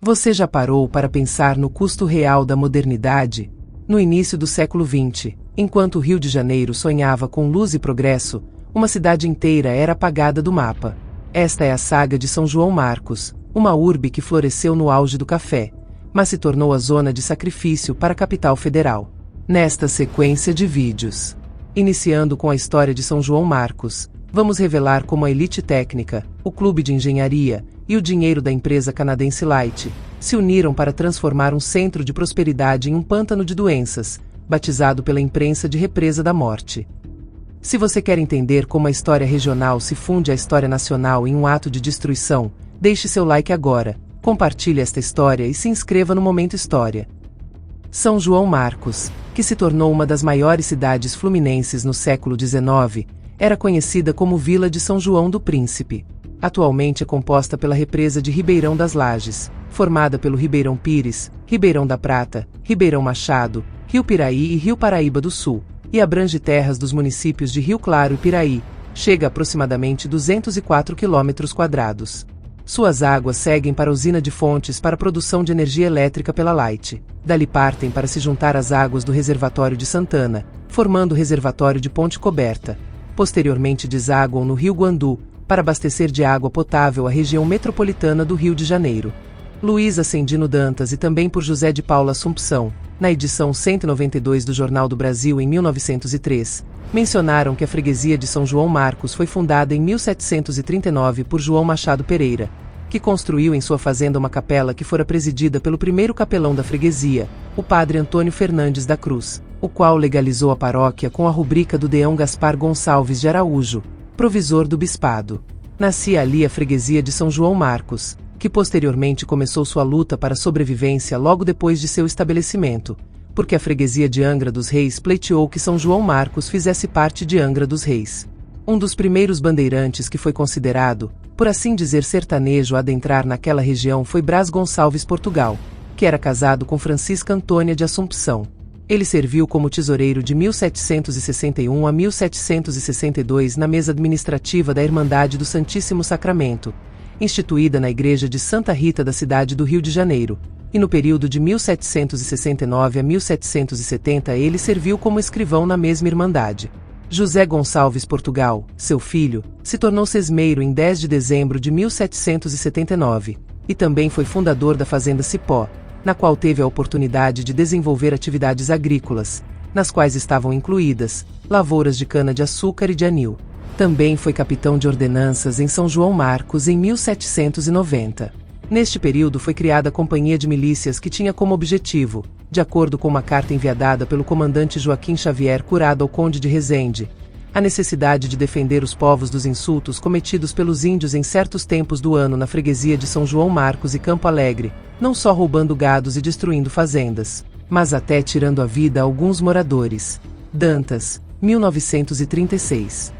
Você já parou para pensar no custo real da modernidade? No início do século XX, enquanto o Rio de Janeiro sonhava com luz e progresso, uma cidade inteira era apagada do mapa. Esta é a saga de São João Marcos, uma urbe que floresceu no auge do café, mas se tornou a zona de sacrifício para a capital federal. Nesta sequência de vídeos, iniciando com a história de São João Marcos, vamos revelar como a elite técnica, o clube de engenharia e o dinheiro da empresa canadense Light se uniram para transformar um centro de prosperidade em um pântano de doenças, batizado pela imprensa de Represa da Morte. Se você quer entender como a história regional se funde à história nacional em um ato de destruição, deixe seu like agora, compartilhe esta história e se inscreva no Momento História. São João Marcos, que se tornou uma das maiores cidades fluminenses no século XIX, era conhecida como Vila de São João do Príncipe. Atualmente é composta pela represa de Ribeirão das Lajes, formada pelo Ribeirão Pires, Ribeirão da Prata, Ribeirão Machado, Rio Piraí e Rio Paraíba do Sul, e abrange terras dos municípios de Rio Claro e Piraí, chega a aproximadamente 204 km². Suas águas seguem para a usina de Fontes para a produção de energia elétrica pela Light. Dali partem para se juntar às águas do reservatório de Santana, formando o reservatório de Ponte Coberta. Posteriormente desaguam no Rio Guandu, para abastecer de água potável a região metropolitana do Rio de Janeiro. Luiz Ascendino Dantas e também por José de Paula Assumpção, na edição 192 do Jornal do Brasil em 1903, mencionaram que a freguesia de São João Marcos foi fundada em 1739 por João Machado Pereira, que construiu em sua fazenda uma capela que fora presidida pelo primeiro capelão da freguesia, o padre Antônio Fernandes da Cruz, o qual legalizou a paróquia com a rubrica do deão Gaspar Gonçalves de Araújo, provisor do bispado. Nascia ali a freguesia de São João Marcos, que posteriormente começou sua luta para a sobrevivência logo depois de seu estabelecimento, porque a freguesia de Angra dos Reis pleiteou que São João Marcos fizesse parte de Angra dos Reis. Um dos primeiros bandeirantes que foi considerado, por assim dizer sertanejo a adentrar naquela região foi Brás Gonçalves Portugal, que era casado com Francisca Antônia de Assumpção. Ele serviu como tesoureiro de 1761 a 1762 na mesa administrativa da Irmandade do Santíssimo Sacramento, instituída na Igreja de Santa Rita da cidade do Rio de Janeiro, e no período de 1769 a 1770 ele serviu como escrivão na mesma Irmandade. José Gonçalves Portugal, seu filho, se tornou sesmeiro em 10 de dezembro de 1779, e também foi fundador da Fazenda Cipó, na qual teve a oportunidade de desenvolver atividades agrícolas, nas quais estavam incluídas lavouras de cana-de-açúcar e de anil. Também foi capitão de ordenanças em São João Marcos em 1790. Neste período foi criada a Companhia de Milícias que tinha como objetivo, de acordo com uma carta enviada pelo comandante Joaquim Xavier Curado ao conde de Resende, a necessidade de defender os povos dos insultos cometidos pelos índios em certos tempos do ano na freguesia de São João Marcos e Campo Alegre, não só roubando gados e destruindo fazendas, mas até tirando a vida a alguns moradores. Dantas, 1936.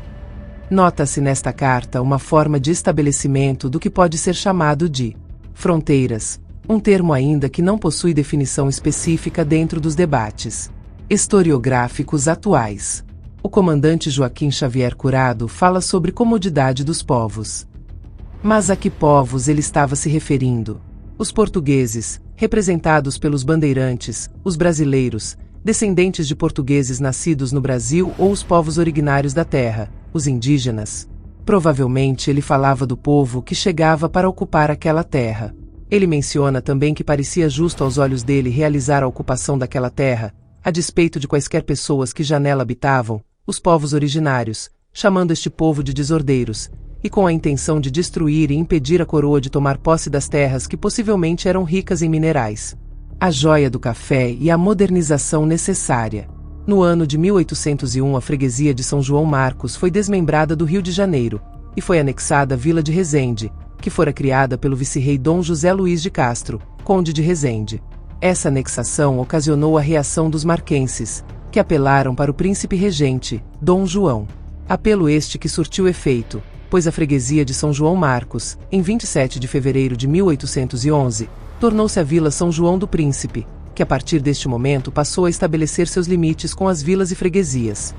Nota-se nesta carta uma forma de estabelecimento do que pode ser chamado de fronteiras, um termo ainda que não possui definição específica dentro dos debates historiográficos atuais. O comandante Joaquim Xavier Curado fala sobre comodidade dos povos. Mas a que povos ele estava se referindo? Os portugueses, representados pelos bandeirantes, os brasileiros, descendentes de portugueses nascidos no Brasil ou os povos originários da terra, os indígenas. Provavelmente ele falava do povo que chegava para ocupar aquela terra. Ele menciona também que parecia justo aos olhos dele realizar a ocupação daquela terra, a despeito de quaisquer pessoas que já nela habitavam, os povos originários, chamando este povo de desordeiros, e com a intenção de destruir e impedir a coroa de tomar posse das terras que possivelmente eram ricas em minerais. A joia do café e a modernização necessária. No ano de 1801 a freguesia de São João Marcos foi desmembrada do Rio de Janeiro, e foi anexada à Vila de Resende, que fora criada pelo vice-rei Dom José Luiz de Castro, conde de Resende. Essa anexação ocasionou a reação dos marquenses, que apelaram para o príncipe regente, Dom João. Apelo este que surtiu efeito, pois a freguesia de São João Marcos, em 27 de fevereiro de 1811, tornou-se a Vila São João do Príncipe, que a partir deste momento passou a estabelecer seus limites com as vilas e freguesias.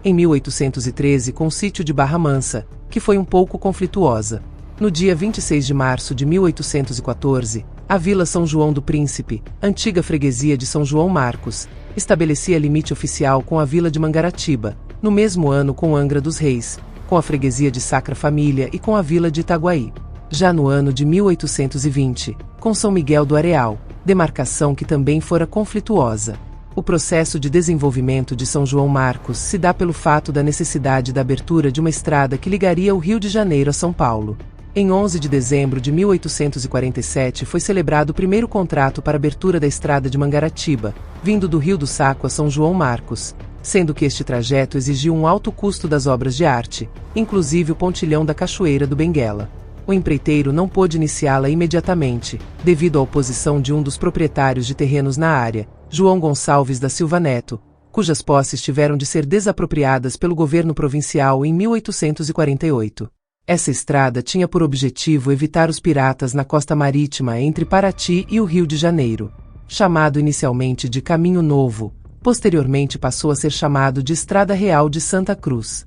Em 1813 com o sítio de Barra Mansa, que foi um pouco conflituosa. No dia 26 de março de 1814, A Vila São João do Príncipe, antiga freguesia de São João Marcos, estabelecia limite oficial com a Vila de Mangaratiba, no mesmo ano com Angra dos Reis, com a freguesia de Sacra Família e com a Vila de Itaguaí. Já no ano de 1820, com São Miguel do Areal, demarcação que também fora conflituosa. O processo de desenvolvimento de São João Marcos se dá pelo fato da necessidade da abertura de uma estrada que ligaria o Rio de Janeiro a São Paulo. Em 11 de dezembro de 1847 foi celebrado o primeiro contrato para a abertura da estrada de Mangaratiba, vindo do Rio do Saco a São João Marcos, sendo que este trajeto exigiu um alto custo das obras de arte, inclusive o pontilhão da Cachoeira do Benguela. O empreiteiro não pôde iniciá-la imediatamente, devido à oposição de um dos proprietários de terrenos na área, João Gonçalves da Silva Neto, cujas posses tiveram de ser desapropriadas pelo governo provincial em 1848. Essa estrada tinha por objetivo evitar os piratas na costa marítima entre Paraty e o Rio de Janeiro. Chamado inicialmente de Caminho Novo, posteriormente passou a ser chamado de Estrada Real de Santa Cruz.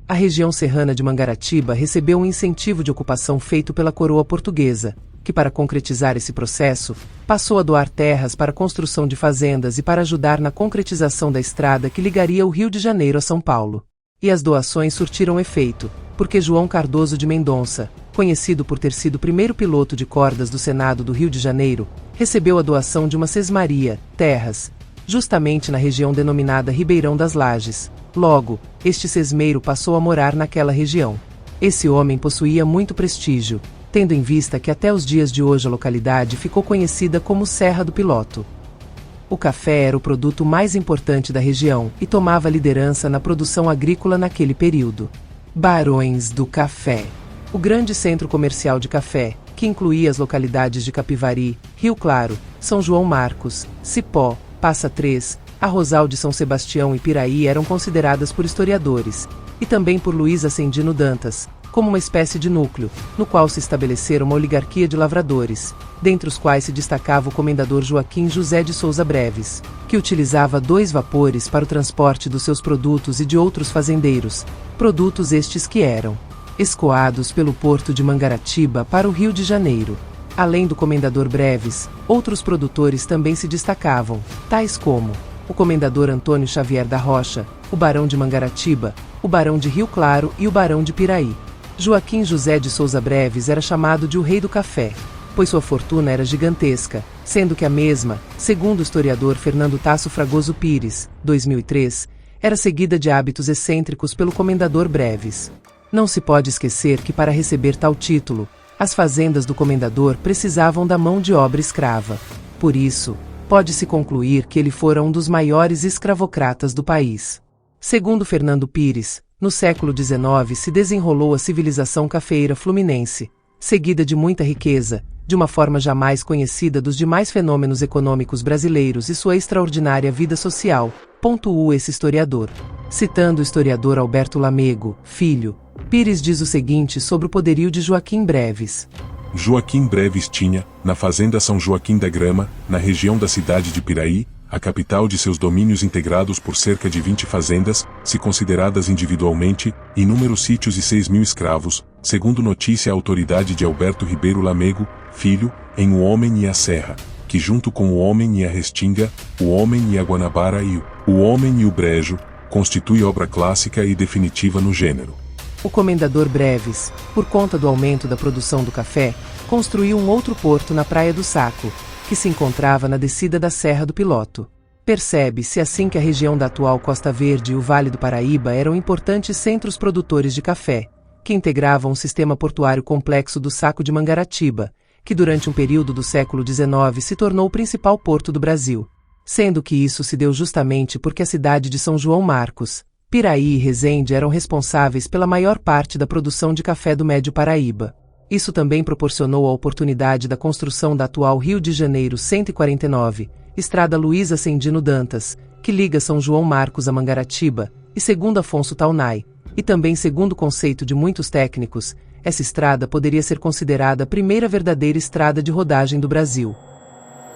A região serrana de Mangaratiba recebeu um incentivo de ocupação feito pela coroa portuguesa, que para concretizar esse processo, passou a doar terras para a construção de fazendas e para ajudar na concretização da estrada que ligaria o Rio de Janeiro a São Paulo. E as doações surtiram efeito, porque João Cardoso de Mendonça, conhecido por ter sido o primeiro piloto de cordas do Senado do Rio de Janeiro, recebeu a doação de uma sesmaria, terras, justamente na região denominada Ribeirão das Lajes. Logo, este sesmeiro passou a morar naquela região. Esse homem possuía muito prestígio, tendo em vista que até os dias de hoje a localidade ficou conhecida como Serra do Piloto. O café era o produto mais importante da região e tomava liderança na produção agrícola naquele período. Barões do Café. O grande centro comercial de café, que incluía as localidades de Capivari, Rio Claro, São João Marcos, Cipó, Passa Três, Arrozal de São Sebastião e Piraí eram consideradas por historiadores, e também por Luiz Ascendino Dantas, como uma espécie de núcleo, no qual se estabelecera uma oligarquia de lavradores, dentre os quais se destacava o comendador Joaquim José de Souza Breves, que utilizava 2 vapores para o transporte dos seus produtos e de outros fazendeiros, produtos estes que eram escoados pelo porto de Mangaratiba para o Rio de Janeiro. Além do comendador Breves, outros produtores também se destacavam, tais como o comendador Antônio Xavier da Rocha, o barão de Mangaratiba, o barão de Rio Claro e o barão de Piraí. Joaquim José de Souza Breves era chamado de o Rei do Café, pois sua fortuna era gigantesca, sendo que a mesma, segundo o historiador Fernando Tasso Fragoso Pires, 2003, era seguida de hábitos excêntricos pelo comendador Breves. Não se pode esquecer que para receber tal título, as fazendas do comendador precisavam da mão de obra escrava. Por isso, pode-se concluir que ele fora um dos maiores escravocratas do país. Segundo Fernando Pires, no século XIX se desenrolou a civilização cafeeira fluminense, seguida de muita riqueza, de uma forma jamais conhecida dos demais fenômenos econômicos brasileiros e sua extraordinária vida social, pontuou esse historiador. Citando o historiador Alberto Lamego, filho, Pires diz o seguinte sobre o poderio de Joaquim Breves. Joaquim Breves tinha, na fazenda São Joaquim da Grama, na região da cidade de Piraí, a capital de seus domínios integrados por cerca de 20 fazendas, se consideradas individualmente, inúmeros sítios e 6.000 escravos, segundo notícia a autoridade de Alberto Ribeiro Lamego, filho, em O Homem e a Serra, que junto com O Homem e a Restinga, O Homem e a Guanabara e O Homem e o Brejo, constitui obra clássica e definitiva no gênero. O comendador Breves, por conta do aumento da produção do café, construiu um outro porto na Praia do Saco, que se encontrava na descida da Serra do Piloto. Percebe-se assim que a região da atual Costa Verde e o Vale do Paraíba eram importantes centros produtores de café, que integravam um sistema portuário complexo do Saco de Mangaratiba, que durante um período do século XIX se tornou o principal porto do Brasil. Sendo que isso se deu justamente porque a cidade de São João Marcos, Piraí e Resende eram responsáveis pela maior parte da produção de café do Médio Paraíba. Isso também proporcionou a oportunidade da construção da atual Rio de Janeiro 149, Estrada Luiz Ascendino Dantas, que liga São João Marcos a Mangaratiba, e segundo Afonso Taunay, e também segundo o conceito de muitos técnicos, essa estrada poderia ser considerada a primeira verdadeira estrada de rodagem do Brasil.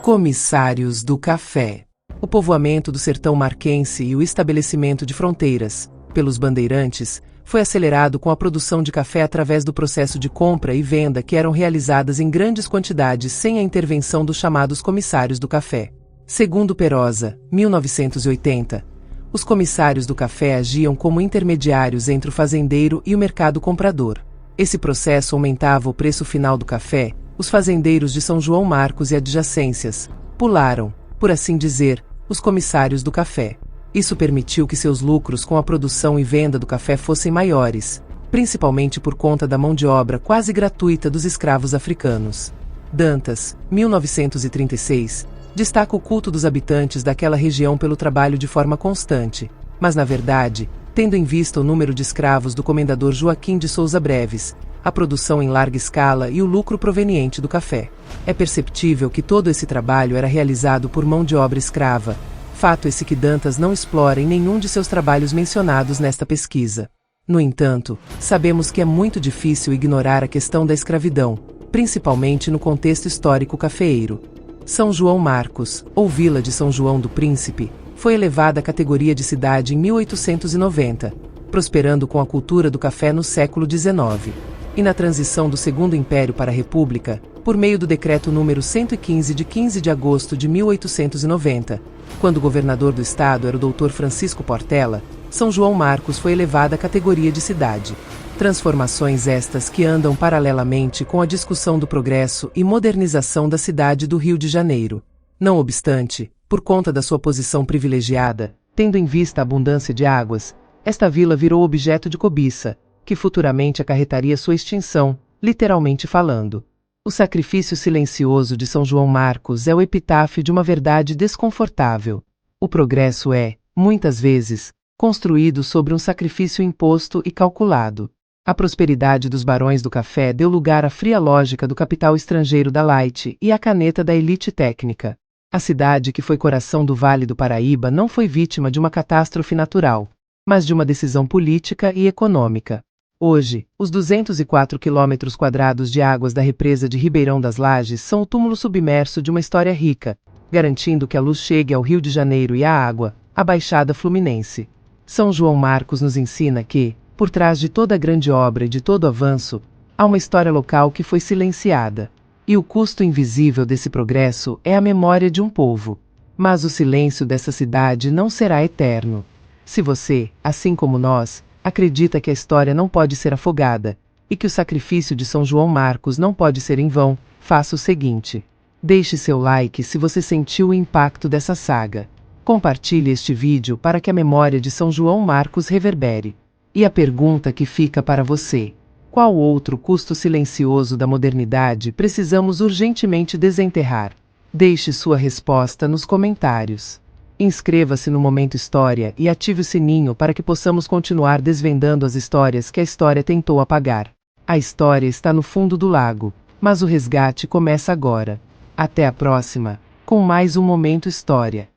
Comissários do Café. O povoamento do sertão marquense e o estabelecimento de fronteiras, pelos bandeirantes, foi acelerado com a produção de café através do processo de compra e venda que eram realizadas em grandes quantidades sem a intervenção dos chamados comissários do café. Segundo Perosa, 1980, os comissários do café agiam como intermediários entre o fazendeiro e o mercado comprador. Esse processo aumentava o preço final do café. Os fazendeiros de São João Marcos e adjacências pularam, por assim dizer, os comissários do café. Isso permitiu que seus lucros com a produção e venda do café fossem maiores, principalmente por conta da mão de obra quase gratuita dos escravos africanos. Dantas, 1936, destaca o culto dos habitantes daquela região pelo trabalho de forma constante, mas na verdade, tendo em vista o número de escravos do comendador Joaquim de Souza Breves, a produção em larga escala e o lucro proveniente do café. É perceptível que todo esse trabalho era realizado por mão de obra escrava, fato esse que Dantas não explora em nenhum de seus trabalhos mencionados nesta pesquisa. No entanto, sabemos que é muito difícil ignorar a questão da escravidão, principalmente no contexto histórico cafeeiro. São João Marcos, ou Vila de São João do Príncipe, foi elevada à categoria de cidade em 1890, prosperando com a cultura do café no século XIX. E na transição do Segundo Império para a República, por meio do Decreto número 115 de 15 de agosto de 1890, quando o governador do estado era o Dr. Francisco Portela, São João Marcos foi elevada à categoria de cidade. Transformações estas que andam paralelamente com a discussão do progresso e modernização da cidade do Rio de Janeiro. Não obstante, por conta da sua posição privilegiada, tendo em vista a abundância de águas, esta vila virou objeto de cobiça, que futuramente acarretaria sua extinção, literalmente falando. O sacrifício silencioso de São João Marcos é o epitáfio de uma verdade desconfortável. O progresso é, muitas vezes, construído sobre um sacrifício imposto e calculado. A prosperidade dos barões do café deu lugar à fria lógica do capital estrangeiro da Light e à caneta da elite técnica. A cidade que foi coração do Vale do Paraíba não foi vítima de uma catástrofe natural, mas de uma decisão política e econômica. Hoje, os 204 quilômetros quadrados de águas da represa de Ribeirão das Lajes são o túmulo submerso de uma história rica, garantindo que a luz chegue ao Rio de Janeiro e a água, à Baixada Fluminense. São João Marcos nos ensina que, por trás de toda grande obra e de todo avanço, há uma história local que foi silenciada. E o custo invisível desse progresso é a memória de um povo. Mas o silêncio dessa cidade não será eterno. Se você, assim como nós, acredita que a história não pode ser afogada, e que o sacrifício de São João Marcos não pode ser em vão, faça o seguinte. Deixe seu like se você sentiu o impacto dessa saga. Compartilhe este vídeo para que a memória de São João Marcos reverbere. E a pergunta que fica para você: qual outro custo silencioso da modernidade precisamos urgentemente desenterrar? Deixe sua resposta nos comentários. Inscreva-se no Momento História e ative o sininho para que possamos continuar desvendando as histórias que a história tentou apagar. A história está no fundo do lago, mas o resgate começa agora. Até a próxima, com mais um Momento História.